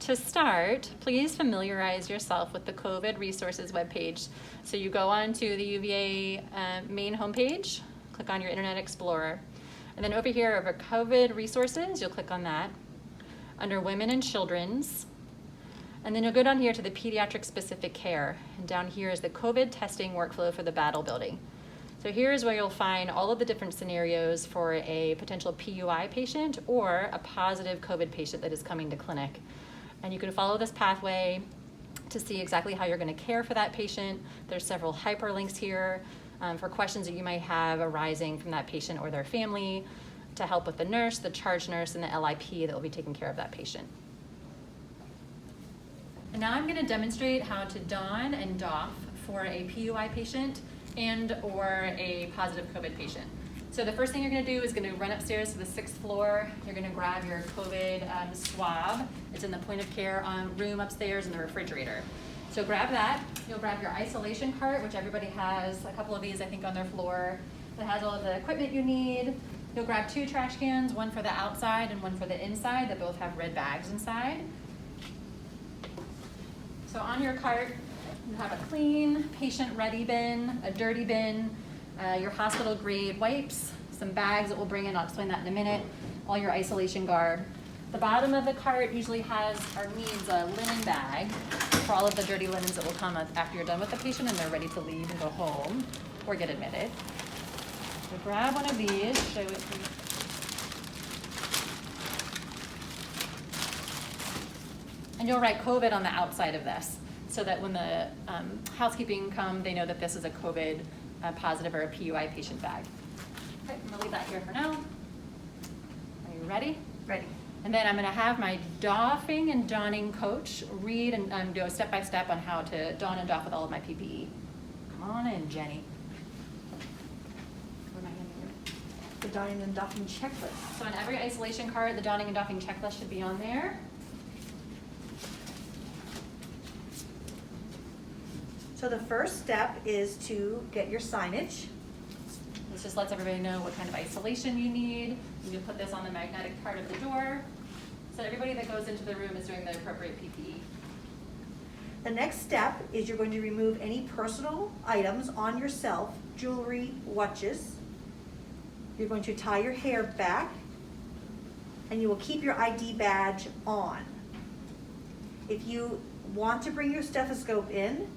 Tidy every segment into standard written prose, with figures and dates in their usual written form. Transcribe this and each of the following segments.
To start, please familiarize yourself with the COVID resources webpage. So you go on to the UVA main homepage, click on your Internet Explorer, and then over here over COVID resources, you'll click on that. Under Women and Children's, and then you'll go down here to the Pediatric Specific Care, and down here is the COVID testing workflow for the Battle Building. So here's where you'll find all of the different scenarios for a potential PUI patient or a positive COVID patient that is coming to clinic. And you can follow this pathway to see exactly how you're going to care for that patient. There's several hyperlinks here for questions that you might have arising from that patient or their family to help with the nurse, the charge nurse, and the LIP that will be taking care of that patient. And now I'm going to demonstrate how to don and doff for a PUI patient and or a positive COVID patient. So the first thing you're going to do is going to run upstairs to the 6th floor. You're going to grab your COVID swab. It's in the point of care room upstairs in the refrigerator. So grab that. You'll grab your isolation cart, which everybody has a couple of these, I think, on their floor. It has all of the equipment you need. You'll grab 2 trash cans, one for the outside and one for the inside, that both have red bags inside. So on your cart, you have a clean, patient-ready bin, a dirty bin, your hospital-grade wipes, some bags that we'll bring in, I'll explain that in a minute, all your isolation garb. The bottom of the cart usually has or needs a linen bag for all of the dirty linens that will come after you're done with the patient and they're ready to leave and go home or get admitted. So grab one of these, show it to you. And you'll write COVID on the outside of this so that when the housekeeping come, they know that this is a COVID positive or a PUI patient bag. Okay, I'm gonna leave that here for now. Are you ready? Ready. And then I'm gonna have my doffing and donning coach read and do a step-by-step on how to don and doff with all of my PPE. Come on in, Jenny. What am I gonna do? The donning and doffing checklist. So on every isolation cart, the donning and doffing checklist should be on there. So the first step is to get your signage. This just lets everybody know what kind of isolation you need. You can put this on the magnetic part of the door, so everybody that goes into the room is doing the appropriate PPE. The next step is you're going to remove any personal items on yourself, jewelry, watches. You're going to tie your hair back, and you will keep your ID badge on. If you want to bring your stethoscope in,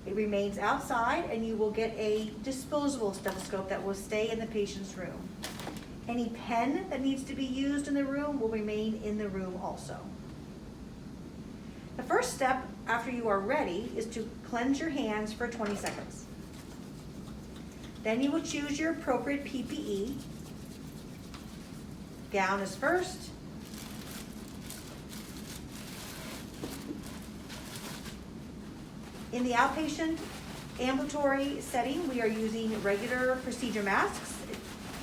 it remains outside, and you will get a disposable stethoscope that will stay in the patient's room. Any pen that needs to be used in the room will remain in the room also. The first step after you are ready is to cleanse your hands for 20 seconds. Then you will choose your appropriate PPE. Gown is first. In the outpatient ambulatory setting, we are using regular procedure masks.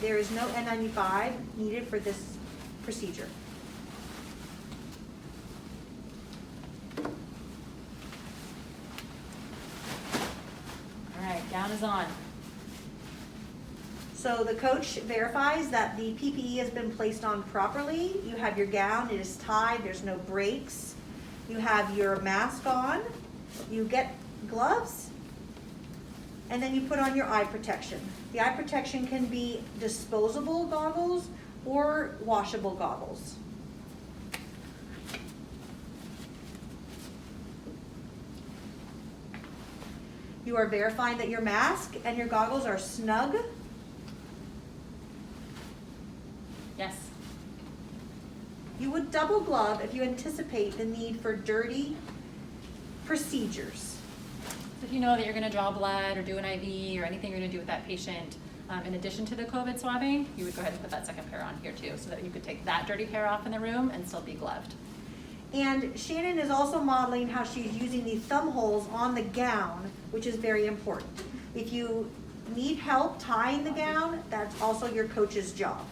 There is no N95 needed for this procedure. All right, gown is on. So the coach verifies that the PPE has been placed on properly. You have your gown, it is tied, there's no breaks. You have your mask on. You get gloves, and then you put on your eye protection. The eye protection can be disposable goggles or washable goggles. You are verifying that your mask and your goggles are snug. Yes. You would double glove if you anticipate the need for dirty procedures. So if you know that you're going to draw blood or do an IV or anything you're going to do with that patient, in addition to the COVID swabbing, you would go ahead and put that second pair on here too, so that you could take that dirty pair off in the room and still be gloved. And Shannon is also modeling how she's using the thumb holes on the gown, which is very important. If you need help tying the gown, that's also your coach's job.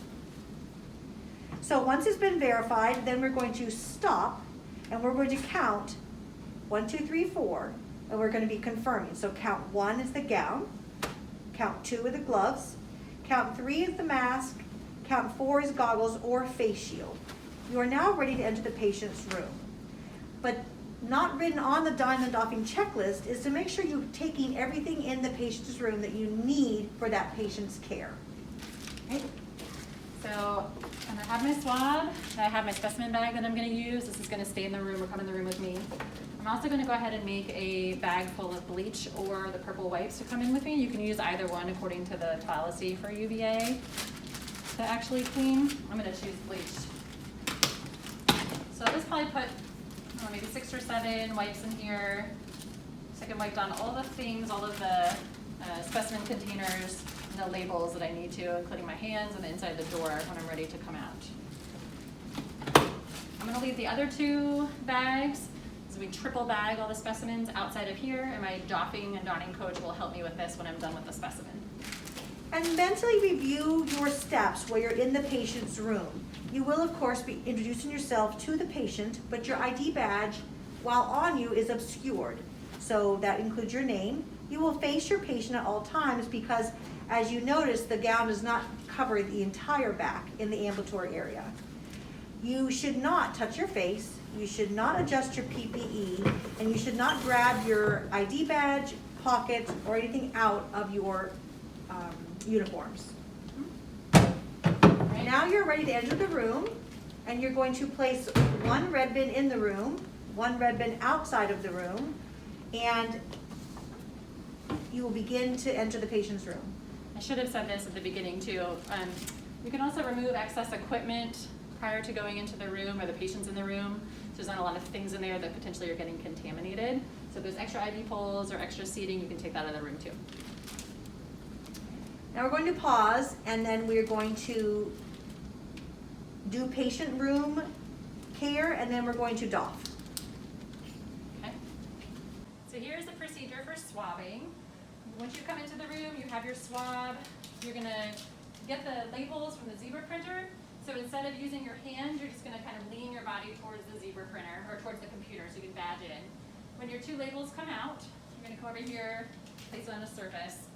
So once it's been verified, then we're going to stop and we're going to count 1, 2, 3, 4, and we're going to be confirming. So count 1 is the gown, count 2 are the gloves, count 3 is the mask, count 4 is goggles or face shield. You are now ready to enter the patient's room. but not written on the Donning and Doffing checklist is to make sure you're taking everything in the patient's room that you need for that patient's care. Okay. So, and I have my swab, and I have my specimen bag that I'm gonna use. This is gonna stay in the room or come in the room with me. I'm also gonna go ahead and make a bag full of bleach or the purple wipes to come in with me. You can use either one according to the policy for UVA to actually clean. I'm gonna choose bleach. So I'll just probably put maybe 6 or 7 wipes in here. So I can wipe down all the things, all of the specimen containers, and the labels that I need to, including my hands and the inside of the door when I'm ready to come out. I'm gonna leave the other 2 bags, so we triple bag all the specimens outside of here, and my doffing and donning coach will help me with this when I'm done with the specimen. And mentally review your steps while you're in the patient's room. You will, of course, be introducing yourself to the patient, but your ID badge, while on you, is obscured. So that includes your name. You will face your patient at all times because, as you notice, the gown does not cover the entire back in the ambulatory area. You should not touch your face, you should not adjust your PPE, and you should not grab your ID badge, pocket, or anything out of your uniforms. Now you're ready to enter the room, and you're going to place 1 red bin in the room, 1 red bin outside of the room, and you will begin to enter the patient's room. I should have said this at the beginning too. You can also remove excess equipment prior to going into the room or the patient's in the room. So there's not a lot of things in there that potentially are getting contaminated. So if there's extra IV poles or extra seating, you can take that out of the room too. Now we're going to pause, and then we're going to do patient room care, and then we're going to doff. Okay. So here's the procedure for swabbing. Once you come into the room, you have your swab. You're gonna get the labels from the zebra printer. So instead of using your hand, you're just gonna kind of lean your body towards the zebra printer or towards the computer so you can badge in. When your 2 labels come out, you're gonna come over here, place it on a surface.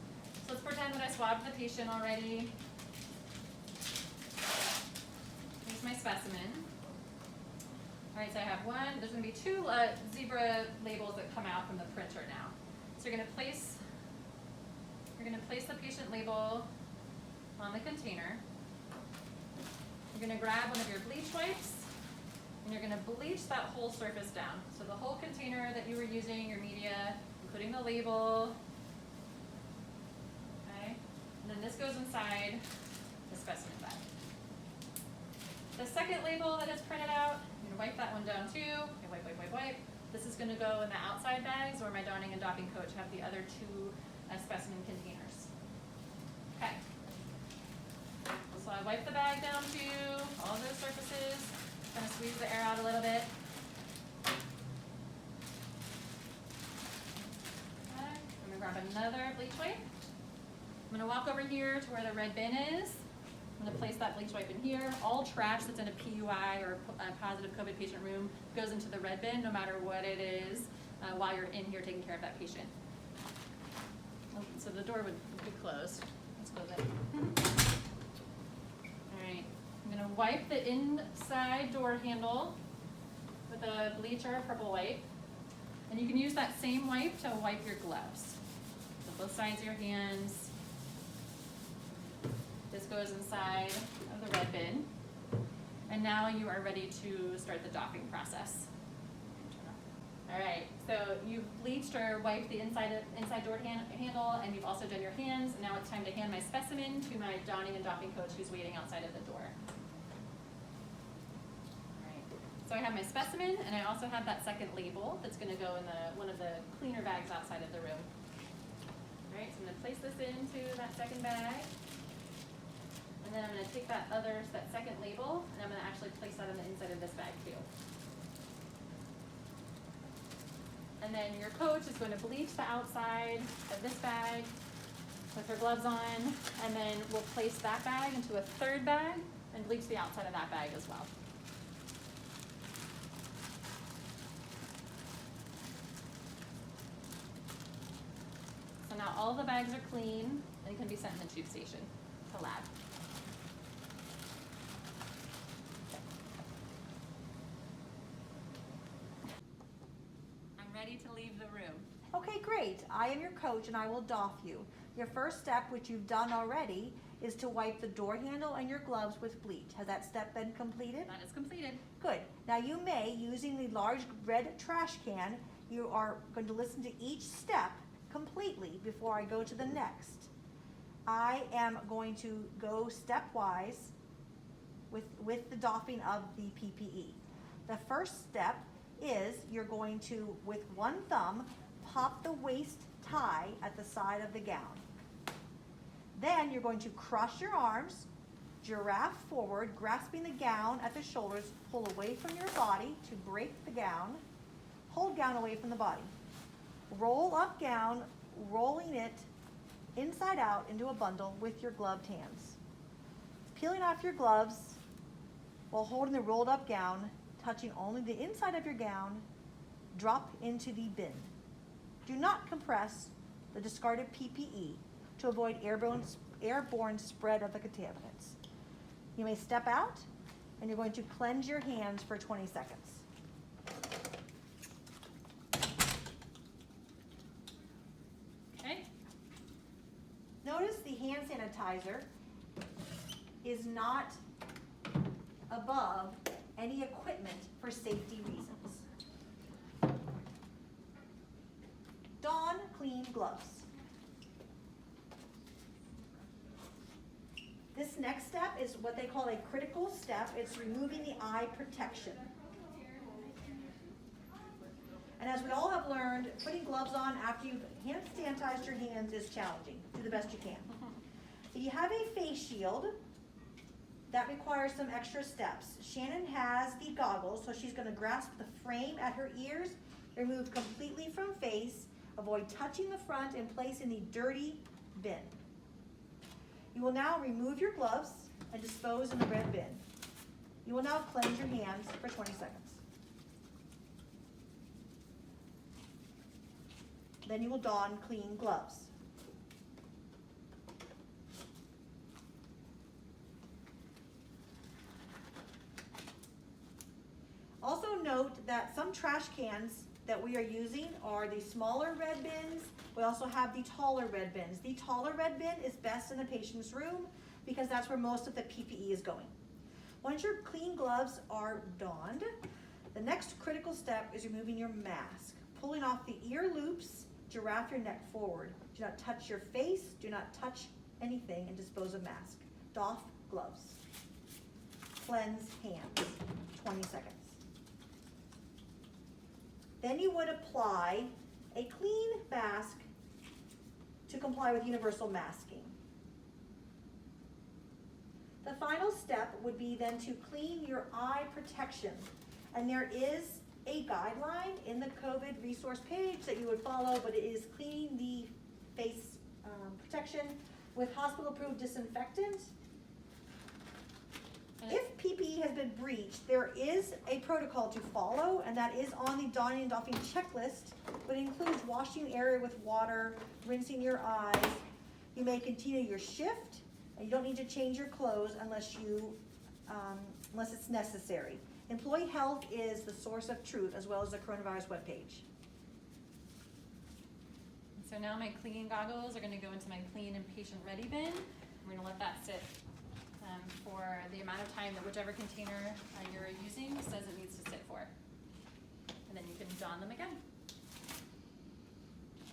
So let's pretend that I swabbed the patient already. Here's my specimen. All right, so I have 1. There's gonna be 2 zebra labels that come out from the printer now. So you're gonna place the patient label on the container. You're gonna grab one of your bleach wipes, and you're gonna bleach that whole surface down. So the whole container that you were using, your media, including the label. Okay, and then this goes inside the specimen bag. The second label that is printed out, I'm gonna wipe that one down too. Okay, wipe, wipe, wipe, wipe. This is gonna go in the outside bags where my donning and doffing coach have the other 2 specimen containers. Okay. So I wipe the bag down too, all those surfaces, kind of squeeze the air out a little bit. Okay, I'm gonna grab another bleach wipe. I'm gonna walk over here to where the red bin is. I'm gonna place that bleach wipe in here. All trash that's in a PUI or a positive COVID patient room goes into the red bin, no matter what it is, while you're in here taking care of that patient. So the door would be closed. Let's close it. All right, I'm gonna wipe the inside door handle with a bleach or a purple wipe. And you can use that same wipe to wipe your gloves. So both sides of your hands. This goes inside of the red bin. And now you are ready to start the doffing process. All right, so you've bleached or wiped the inside door handle, and you've also done your hands. And now it's time to hand my specimen to my donning and doffing coach who's waiting outside of the door. All right, so I have my specimen, and I also have that second label that's gonna go in one of the cleaner bags outside of the room. All right, so I'm gonna place this into that second bag. And then I'm gonna take that second label, and I'm gonna actually place that on the inside of this bag too. And then your coach is going to bleach the outside of this bag with her gloves on, and then we'll place that bag into a 3rd bag and bleach the outside of that bag as well. So now all the bags are clean and can be sent in the tube station to lab. ready to leave the room. Okay, great. I am your coach and I will doff you. Your first step, which you've done already, is to wipe the door handle and your gloves with bleach. Has that step been completed? That is completed. Good. Now you may, using the large red trash can, you are going to listen to each step completely before I go to the next. I am going to go stepwise with the doffing of the PPE. The first step is you're going to, with one thumb, pop the waist tie at the side of the gown. Then you're going to cross your arms, giraffe forward, grasping the gown at the shoulders, pull away from your body to break the gown, hold gown away from the body. Roll up gown, rolling it inside out into a bundle with your gloved hands. Peeling off your gloves while holding the rolled up gown, touching only the inside of your gown, drop into the bin. Do not compress the discarded PPE to avoid airborne spread of the contaminants. You may step out and you're going to cleanse your hands for 20 seconds. Okay. Notice the hand sanitizer is not above any equipment for safety reasons. Don clean gloves. This next step is what they call a critical step. It's removing the eye protection. And as we all have learned, putting gloves on after you've hand sanitized your hands is challenging. Do the best you can. If you have a face shield, that requires some extra steps. Shannon has the goggles, so she's going to grasp the frame at her ears, remove completely from face, avoid touching the front, and place in the dirty bin. You will now remove your gloves and dispose in the red bin. You will now cleanse your hands for 20 seconds. Then you will don clean gloves. Also note that some trash cans that we are using are the smaller red bins. We also have the taller red bins. The taller red bin is best in the patient's room because that's where most of the PPE is going. Once your clean gloves are donned, the next critical step is removing your mask. Pulling off the ear loops, giraffe your neck forward. Do not touch your face, do not touch anything, and dispose of mask. Doff gloves. Cleanse hands, 20 seconds. Then you would apply a clean mask to comply with universal masking. The final step would be then to clean your eye protection. And there is a guideline in the COVID resource page that you would follow, but it is cleaning the face protection with hospital-approved disinfectant. If PPE has been breached, there is a protocol to follow, and that is on the donning and doffing checklist, but it includes washing the area with water, rinsing your eyes. You may continue your shift, and you don't need to change your clothes unless it's necessary. Employee health is the source of truth, as well as the coronavirus webpage. So now my clean goggles are going to go into my clean and patient ready bin. We're going to let that sit for the amount of time that whichever container you're using says it needs to sit for. And then you can don them again.